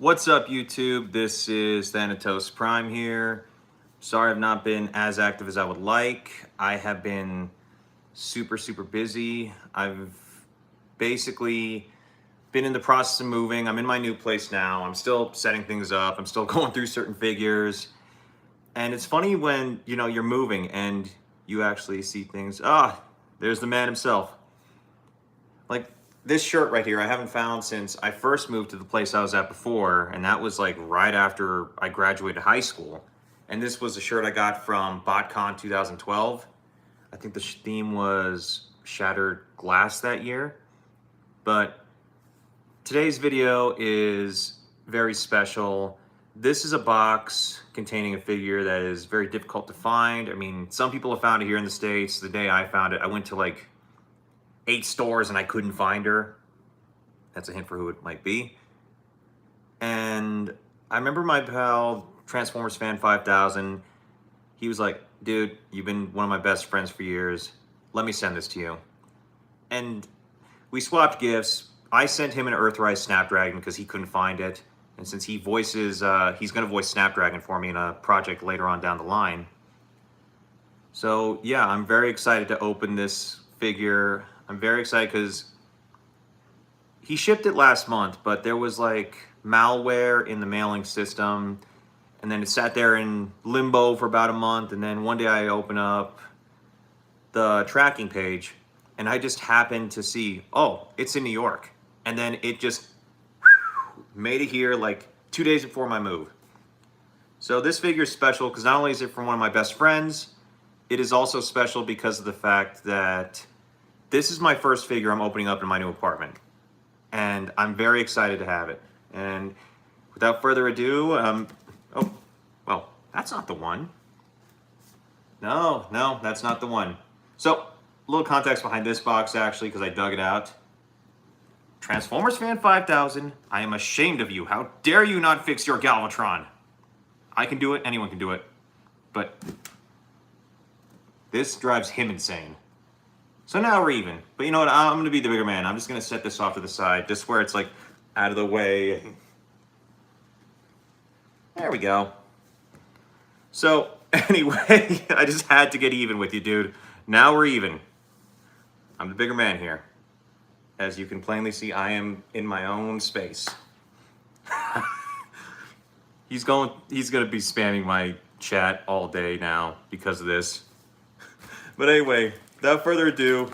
What's up, YouTube? This is Thanatos Prime here. Sorry I've not been as active as I would like. I have been super busy. I've basically been in the process of moving. I'm in my new place now. I'm still setting things up. I'm still going through certain figures. And it's funny when, you're moving and you actually see things. There's the man himself. Like this shirt right here, I haven't found since I first moved to the place I was at before, and that was like right after I graduated high school. And this was a shirt I got from BotCon 2012. I think the theme was shattered glass that year. But today's video is very special. This is a box containing a figure that is very difficult to find. I mean, some people have found it here in the States. The day I found it, I went to like 8 stores and I couldn't find her. That's a hint for who it might be. And I remember my pal, TransformersFan5000, he was like, dude, you've been one of my best friends for years. Let me send this to you. And we swapped gifts. I sent him an Earthrise Snapdragon because he couldn't find it. And since he voices, he's gonna voice Snapdragon for me in a project later on down the line. So yeah, I'm very excited to open this figure. I'm very excited because he shipped it last month, but there was like malware in the mailing system, and then it sat there in limbo for about a month, and then one day I open up the tracking page and I just happened to see, oh, it's in New York. And then it just made it here like 2 days before my move. So this figure is special because not only is it from one of my best friends, it is also special because of the fact that this is my first figure I'm opening up in my new apartment, and I'm very excited to have it. And without further ado, oh, well, that's not the one. No, that's not the one. So, a little context behind this box, actually, because I dug it out. TransformersFan5000, I am ashamed of you. How dare you not fix your Galvatron? I can do it, anyone can do it, but this drives him insane. So now we're even. But you know what? I'm going to be the bigger man. I'm just going to set this off to the side, just where it's like out of the way. There we go. So anyway, I just had to get even with you, dude. Now we're even. I'm the bigger man here. As you can plainly see, I am in my own space. He's going to be spamming my chat all day now because of this. But anyway, without further ado,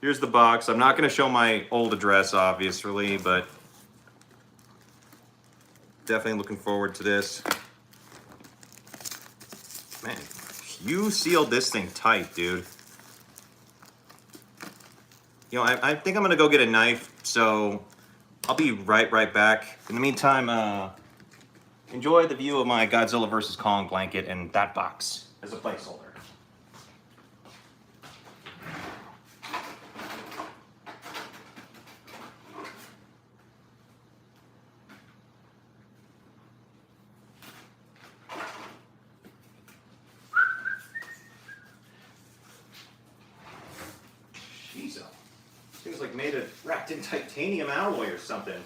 here's the box. I'm not going to show my old address, obviously, but definitely looking forward to this. Man, you sealed this thing tight, dude. You know, I think I'm going to go get a knife, so I'll be right back. In the meantime, enjoy the view of my Godzilla vs. Kong blanket and that box as a placeholder. Jesus. Thing's like made of wrapped in titanium alloy or something.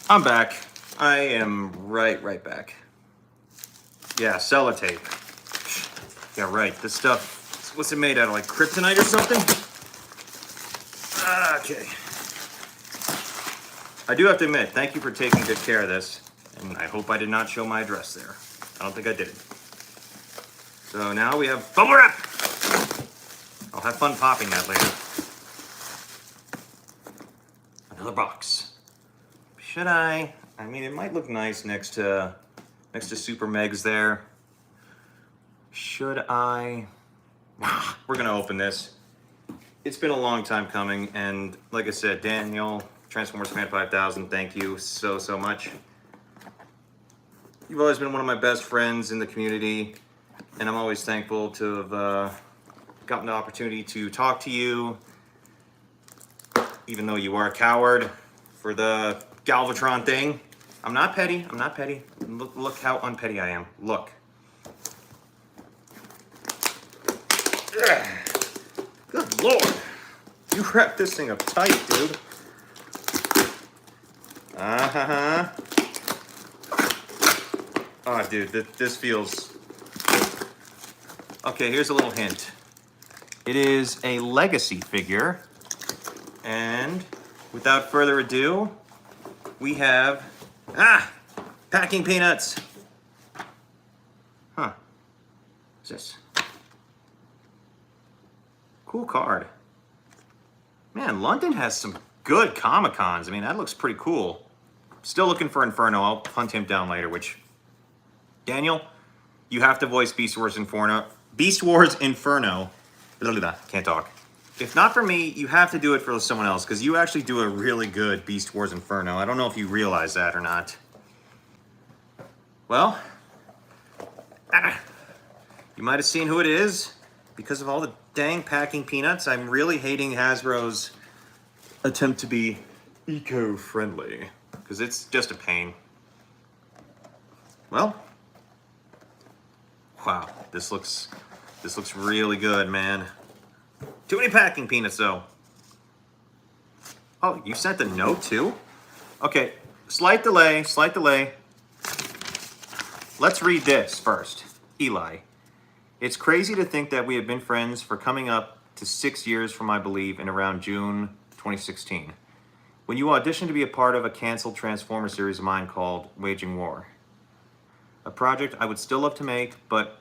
I'm back. I am right back. Yeah, sellotape. Yeah, right. This stuff, what's it made out of, like kryptonite or something? Okay. I do have to admit, thank you for taking good care of this, and I hope I did not show my address there. I don't think I did. So now we have bubble wrap! I'll have fun popping that later. Another box. Should I? I mean, it might look nice next to Super Megs there. Should I? We're gonna open this. It's been a long time coming, and like I said, Daniel, TransformersFan5000, thank you so much. You've always been one of my best friends in the community, and I'm always thankful to have gotten the opportunity to talk to you even though you are a coward for the Galvatron thing. I'm not petty. I'm not petty. Look how unpetty I am. Look. Ugh. Good Lord. You wrap this thing up tight, dude. Uh-huh. Oh, dude, this feels... Okay, here's a little hint. It is a legacy figure. And without further ado, we have... Packing peanuts. Huh. What's this? Cool card. Man, London has some good Comic-Cons. I mean, that looks pretty cool. Still looking for Inferno. I'll hunt him down later, which... Daniel, you have to voice Beast Wars Inferno. Beast Wars Inferno. Can't talk. If not for me, you have to do it for someone else, because you actually do a really good Beast Wars Inferno. I don't know if you realize that or not. Well, you might have seen who it is. Because of all the dang packing peanuts, I'm really hating Hasbro's attempt to be eco-friendly, because it's just a pain. Well, wow, this looks really good, man. Too many packing peanuts, though. Oh, you sent a note, too? Okay, slight delay. Let's read this first. Eli. It's crazy to think that we have been friends for coming up to 6 years from, I believe, in around June 2016. When you auditioned to be a part of a canceled Transformers series of mine called Waging War. A project I would still love to make, but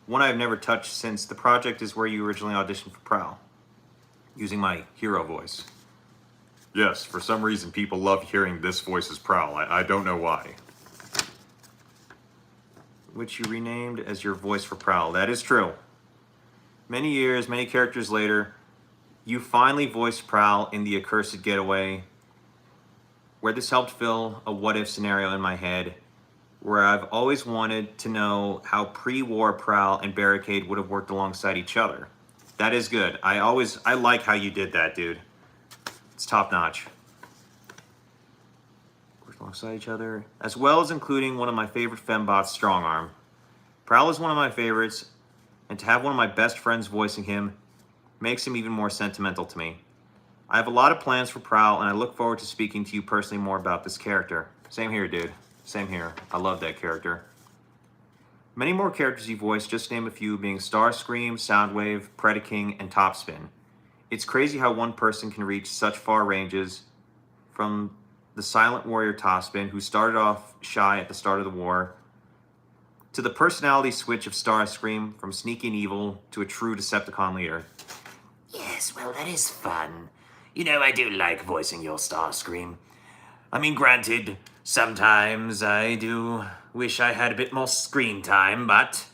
one I have never touched since the project is where you originally auditioned for Prowl, using my hero voice. Yes, for some reason people love hearing this voice as Prowl. I don't know why. Which you renamed as your voice for Prowl. That is true. Many years, many characters later, you finally voiced Prowl in The Accursed Getaway, where this helped fill a what-if scenario in my head, where I've always wanted to know how pre-war Prowl and Barricade would have worked alongside each other. That is good. I like how you did that, dude. It's top-notch. Worked alongside each other, as well as including one of my favorite fembots, Strongarm. Prowl is one of my favorites, and to have one of my best friends voicing him makes him even more sentimental to me. I have a lot of plans for Prowl, and I look forward to speaking to you personally more about this character. Same here, dude. Same here. I love that character. Many more characters you voiced, just to name a few, being Starscream, Soundwave, Predaking, and Topspin. It's crazy how one person can reach such far ranges, from the silent warrior Topspin, who started off shy at the start of the war, to the personality switch of Starscream, from sneaky and evil to a true Decepticon leader. Yes, well, that is fun. You know, I do like voicing your Starscream. I mean, granted, sometimes I do wish I had a bit more screen time, but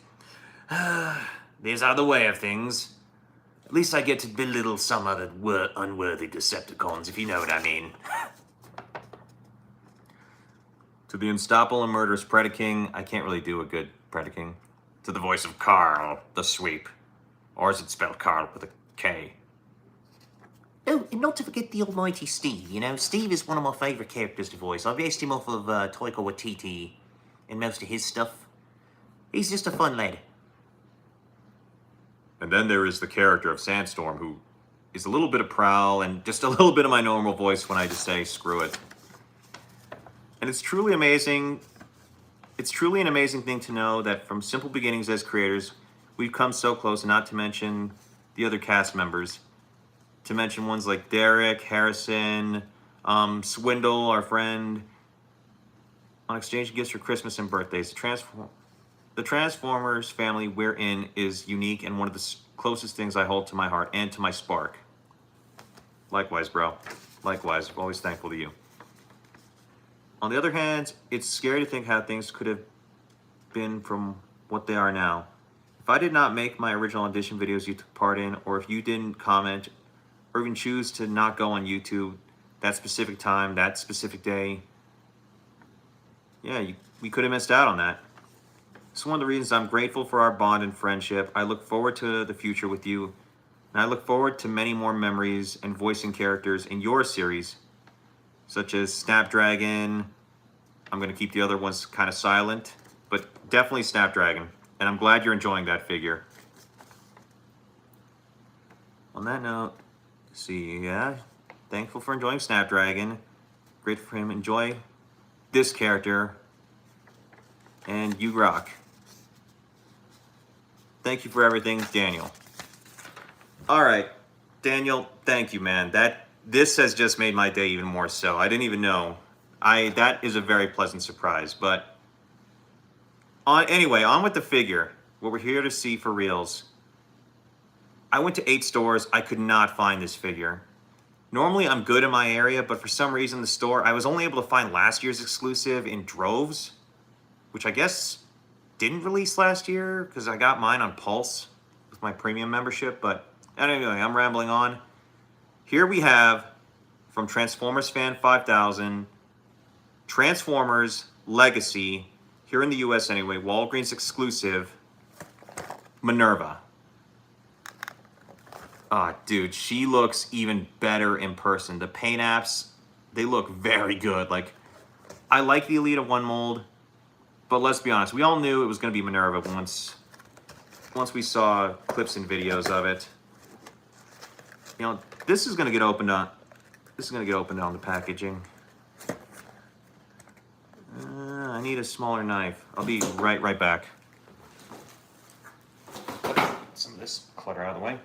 these are the way of things. At least I get to belittle some other unworthy Decepticons, if you know what I mean. To the unstoppable and murderous Predaking, I can't really do a good Predaking. To the voice of Carl, the Sweep. Or is it spelled Carl with a K? Oh, and not to forget the almighty Steve, you know. Steve is one of my favourite characters to voice. I based him off of Taika Waititi in most of his stuff. He's just a fun lad. And then there is the character of Sandstorm, who is a little bit of Prowl and just a little bit of my normal voice when I just say, screw it. And it's truly amazing. It's truly an amazing thing to know that from simple beginnings as creators, we've come so close, and not to mention the other cast members. To mention ones like Derek, Harrison, Swindle, our friend, on exchanging gifts for Christmas and birthdays. The Transformers family we're in is unique and one of the closest things I hold to my heart and to my spark. Likewise, bro. Likewise. Always thankful to you. On the other hand, it's scary to think how things could have been from what they are now. If I did not make my original audition videos you took part in, or if you didn't comment, or even choose to not go on YouTube that specific time, that specific day, yeah, we could have missed out on that. It's one of the reasons I'm grateful for our bond and friendship. I look forward to the future with you, And I look forward to many more memories and voicing characters in your series, such as Snapdragon. I'm going to keep the other ones kind of silent, but definitely Snapdragon. And I'm glad you're enjoying that figure. On that note, see, yeah, thankful for enjoying Snapdragon. Grateful for him. Enjoy this character. And you rock. Thank you for everything, Daniel. All right, Daniel, thank you, man. This has just made my day even more so. I didn't even know. That is a very pleasant surprise. But anyway, on with the figure. What we're here to see for reals. I went to 8 stores. I could not find this figure. Normally, I'm good in my area, but for some reason, the store, I was only able to find last year's exclusive in droves, which I guess didn't release last year because I got mine on Pulse with my premium membership. But anyway, I'm rambling on. Here we have, from TransformersFan5000, Transformers Legacy, here in the US anyway, Walgreens exclusive, Minerva. Ah, dude, she looks even better in person. The paint apps, they look very good. Like, I like the Elite of One mold, but let's be honest, we all knew it was going to be Minerva once we saw clips and videos of it. You know, this is going to get opened on. This is going to get opened on the packaging. I need a smaller knife. I'll be right back. Get some of this clutter out of the way.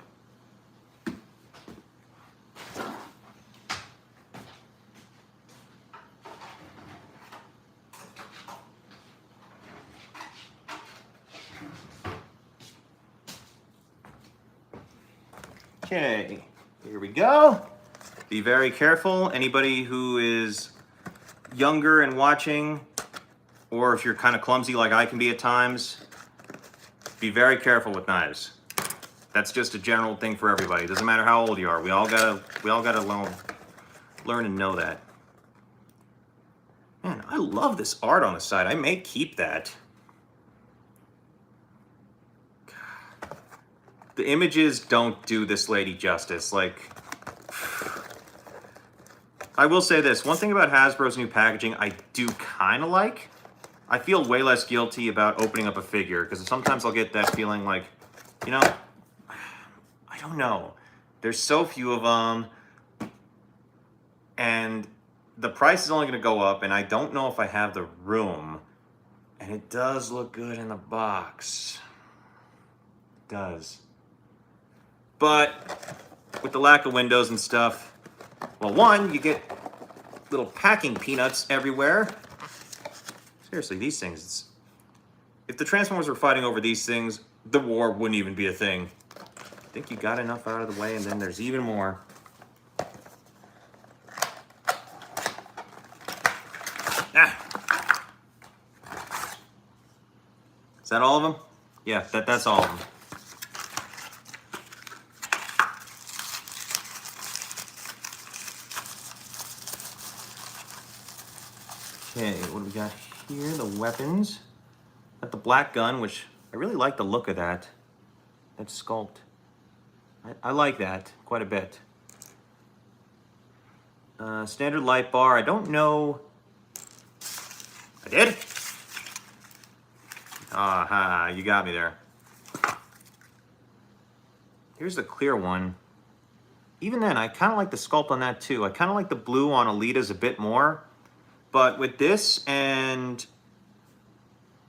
Okay, here we go. Be very careful. Anybody who is younger and watching, or if you're kind of clumsy like I can be at times, be very careful with knives. That's just a general thing for everybody. It doesn't matter how old you are. We all gotta learn and know that. Man, I love this art on the side. I may keep that. The images don't do this lady justice. Like, I will say this. One thing about Hasbro's new packaging I do kind of like. I feel way less guilty about opening up a figure, because sometimes I'll get that feeling like, you know, I don't know. There's so few of them, and the price is only going to go up, and I don't know if I have the room. And it does look good in the box. It does. But with the lack of windows and stuff, well, one, you get little packing peanuts everywhere. Seriously, these things, if the Transformers were fighting over these things, the war wouldn't even be a thing. I think you got enough out of the way, and then there's even more. Ah! Is that all of them? Yeah, that's all of them. Okay, what do we got here? The weapons. Got the black gun, which I really like the look of that. That sculpt. I like that quite a bit. Standard light bar. I don't know. I did? Aha, you got me there. Here's the clear one. Even then, I kind of like the sculpt on that too. I kind of like the blue on Alita's a bit more. But with this and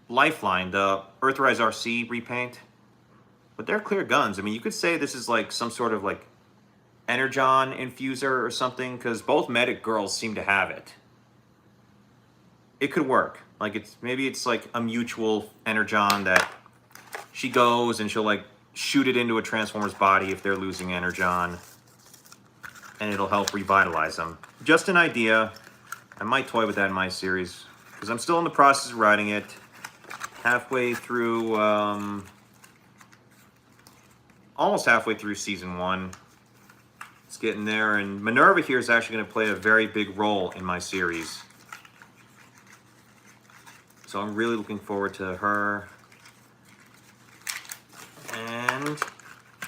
Lifeline, the Earthrise RC repaint, but they're clear guns. I mean, you could say this is like some sort of like Energon infuser or something, because both Medic girls seem to have it. It could work. Like, maybe it's like a mutual Energon that she goes and she'll like shoot it into a Transformer's body if they're losing Energon, and it'll help revitalize them. Just an idea. I might toy with that in my series, because I'm still in the process of writing it. Halfway through, almost halfway through season 1. It's getting there, and Minerva here is actually going to play a very big role in my series. So I'm really looking forward to her. And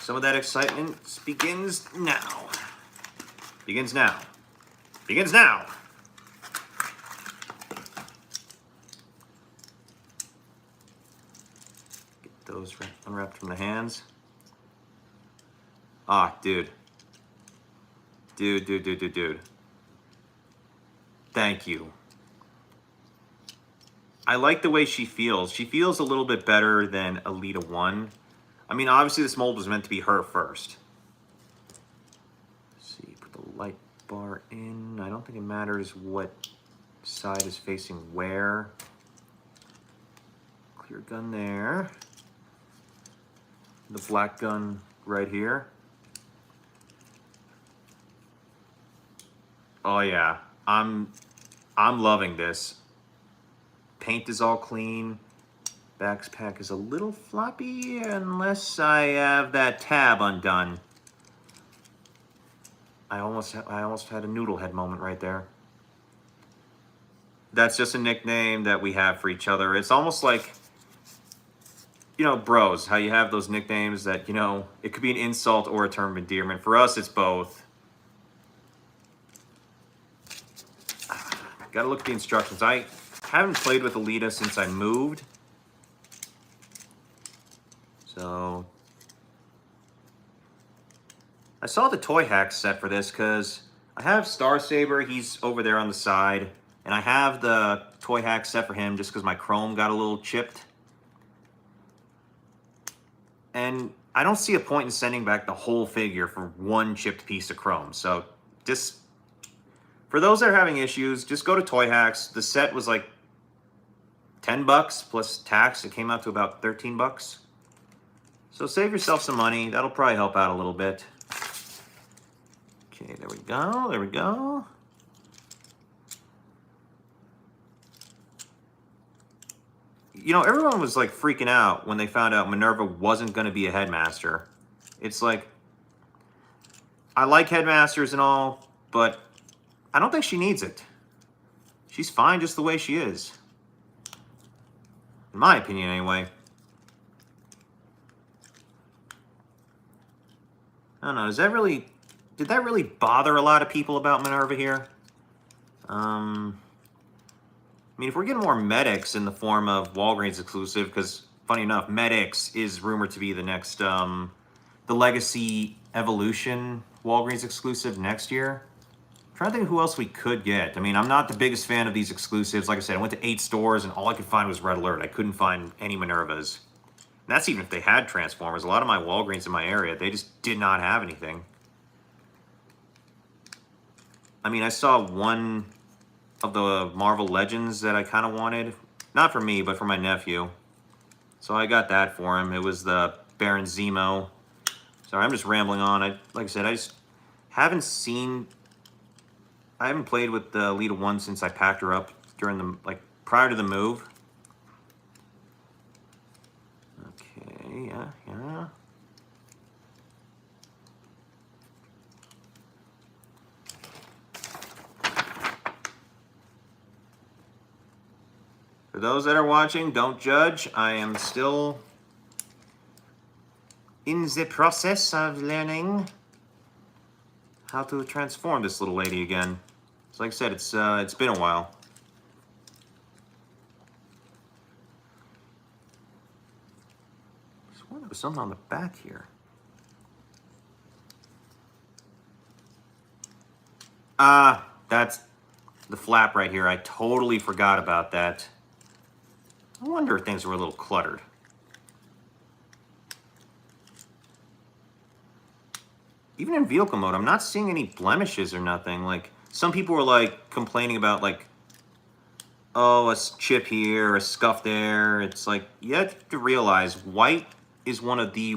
Some of that excitement begins now. Begins now. Begins now. Get those unwrapped from the hands. Ah, dude. Dude. Thank you. I like the way she feels. She feels a little bit better than Alita 1. I mean, obviously this mold was meant to be her first. Let's see, put the light bar in. I don't think it matters what side is facing where. Clear gun there. The black gun right here. Oh yeah, I'm loving this. Paint is all clean. Backpack is a little floppy unless I have that tab undone. I almost had a noodle head moment right there. That's just a nickname that we have for each other. It's almost like, you know, bros, how you have those nicknames that, you know, it could be an insult or a term of endearment. For us, it's both. Gotta look at the instructions. I haven't played with Alita since I moved. So I saw the toy hack set for this because I have Star Saber, he's over there on the side, and I have the toy hack set for him just because my chrome got a little chipped. And I don't see a point in sending back the whole figure for one chipped piece of chrome. So just for those that are having issues, just go to Toy Hacks. The set was like $10 plus tax. It came out to about $13. So save yourself some money. That'll probably help out a little bit. Okay, there we go. There we go. You know, everyone was like freaking out when they found out Minerva wasn't going to be a headmaster. It's like, I like headmasters and all, but I don't think she needs it. She's fine just the way she is. In my opinion, anyway. I don't know, did that really bother a lot of people about Minerva here? I mean, if we're getting more medics in the form of Walgreens exclusive, because funny enough, medics is rumored to be the next, the Legacy Evolution Walgreens exclusive next year. I'm trying to think of who else we could get. I mean, I'm not the biggest fan of these exclusives. Like I said, I went to 8 stores and all I could find was Red Alert. I couldn't find any Minervas. And that's even if they had Transformers. A lot of my Walgreens in my area, they just did not have anything. I mean, I saw one of the Marvel Legends that I kind of wanted. Not for me, but for my nephew. So I got that for him. It was the Baron Zemo. Sorry, I'm just rambling on. Like I said, I just haven't seen... I haven't played with the Alita 1 since I packed her up during the, like, prior to the move. Okay, yeah. For those that are watching, don't judge. I am still in the process of learning how to transform this little lady again. So like I said, it's been a while. I swear there was something on the back here. That's the flap right here. I totally forgot about that. I wonder if things were a little cluttered. Even in vehicle mode, I'm not seeing any blemishes or nothing. Like, some people were like complaining about like, oh, a chip here, a scuff there. It's like, you have to realize white is one of the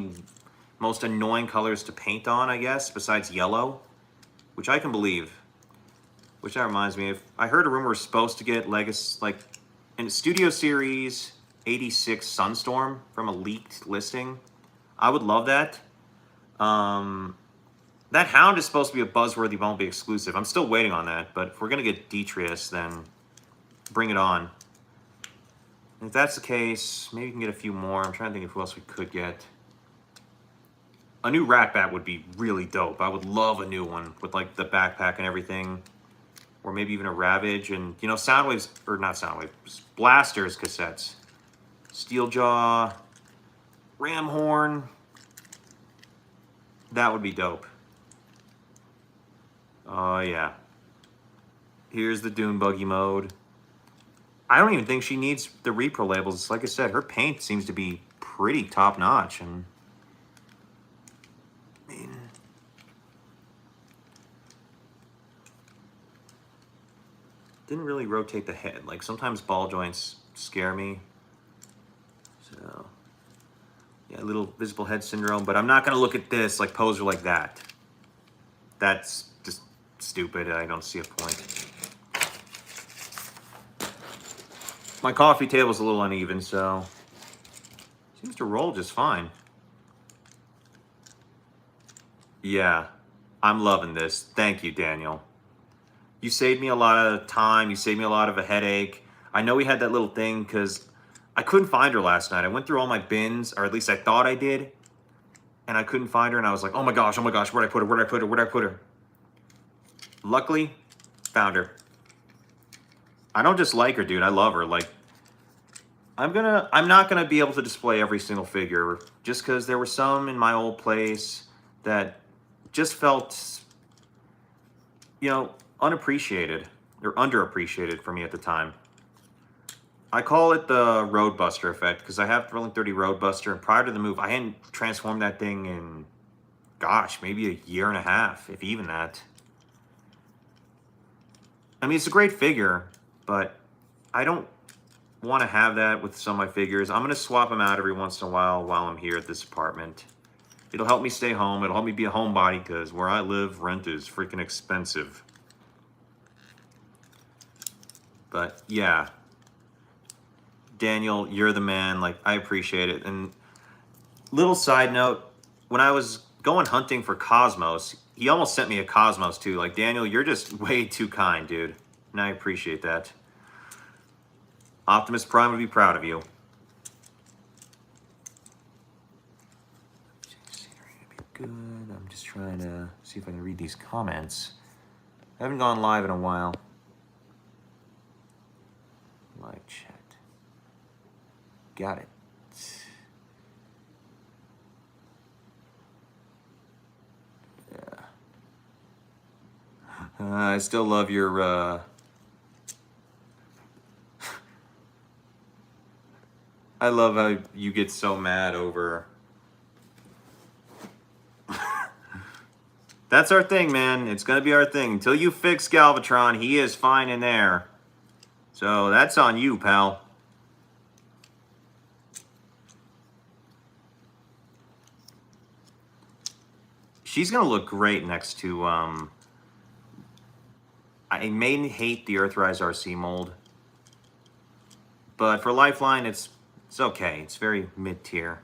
most annoying colors to paint on, I guess, besides yellow, which I can believe. Which that reminds me, if I heard a rumor we're supposed to get Legacy, like, in Studio Series 86 Sunstorm from a leaked listing. I would love that. That Hound is supposed to be a buzzworthy, won't be exclusive. I'm still waiting on that, but if we're going to get Detrius, then bring it on. And if that's the case, maybe we can get a few more. I'm trying to think of who else we could get. A new Rat Bat would be really dope. I would love a new one with like the backpack and everything. Or maybe even a Ravage. And, you know, Soundwaves, or not Soundwaves, Blasters cassettes. Steeljaw, Ramhorn. That would be dope. Oh, yeah. Here's the Dune Buggy mode. I don't even think she needs the repro labels. Like I said, her paint seems to be pretty top notch. And I mean, didn't really rotate the head. Like sometimes ball joints scare me. So yeah, a little visible head syndrome. But I'm not gonna look at this like poser like that. That's just stupid. I don't see a point. My coffee table's a little uneven, so seems to roll just fine. Yeah, I'm loving this. Thank you, Daniel. You saved me a lot of time. You saved me a lot of a headache. I know we had that little thing because I couldn't find her last night. I went through all my bins, or at least I thought I did, and I couldn't find her, and I was like, oh my gosh, where'd I put her, where'd I put her, where'd I put her? Luckily, found her. I don't just like her, dude. I love her. Like, I'm not gonna be able to display every single figure just because there were some in my old place that just felt, you know, unappreciated or underappreciated for me at the time. I call it the Roadbuster effect because I have Thrilling 30 Roadbuster, and prior to the move, I hadn't transformed that thing in, gosh, maybe a year and a half, if even that. I mean, it's a great figure, but I don't want to have that with some of my figures. I'm going to swap them out every once in a while I'm here at this apartment. It'll help me stay home. It'll help me be a homebody because where I live, rent is freaking expensive. But yeah, Daniel, you're the man. Like, I appreciate it. And little side note, when I was going hunting for Cosmos, he almost sent me a Cosmos too. Like, Daniel, you're just way too kind, dude. And I appreciate that. Optimus Prime would be proud of you. Good. I'm just trying to see if I can read these comments. I haven't gone live in a while. Live chat. Got it. Yeah. I still love your I love how you get so mad over. That's our thing, man. It's gonna be our thing. Until you fix Galvatron, he is fine in there. So that's on you, pal. She's gonna look great next to I may hate the Earthrise RC mold. But for Lifeline, it's okay. It's very mid-tier.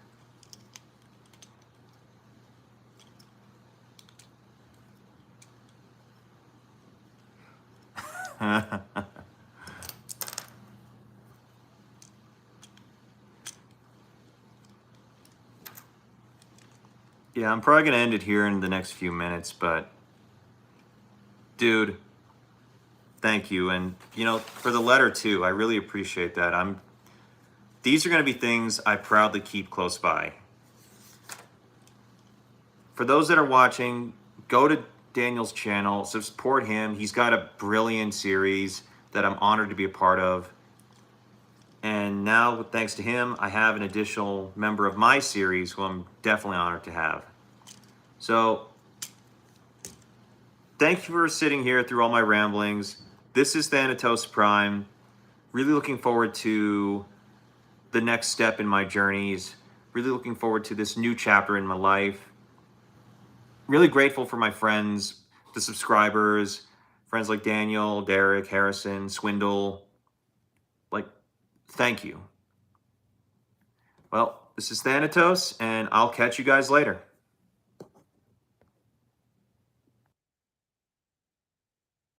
Yeah, I'm probably gonna end it here in the next few minutes, but dude, thank you. And you know, for the letter too, I really appreciate that. These are gonna be things I proudly keep close by. For those that are watching, go to Daniel's channel, support him. He's got a brilliant series that I'm honored to be a part of. And now, thanks to him, I have an additional member of my series who I'm definitely honored to have. So, thank you for sitting here through all my ramblings. This is Thanatos Prime. Really looking forward to the next step in my journeys. Really looking forward to this new chapter in my life. Really grateful for my friends, the subscribers, friends like Daniel, Derek, Harrison, Swindle. Like, thank you. Well, this is Thanatos, and I'll catch you guys later.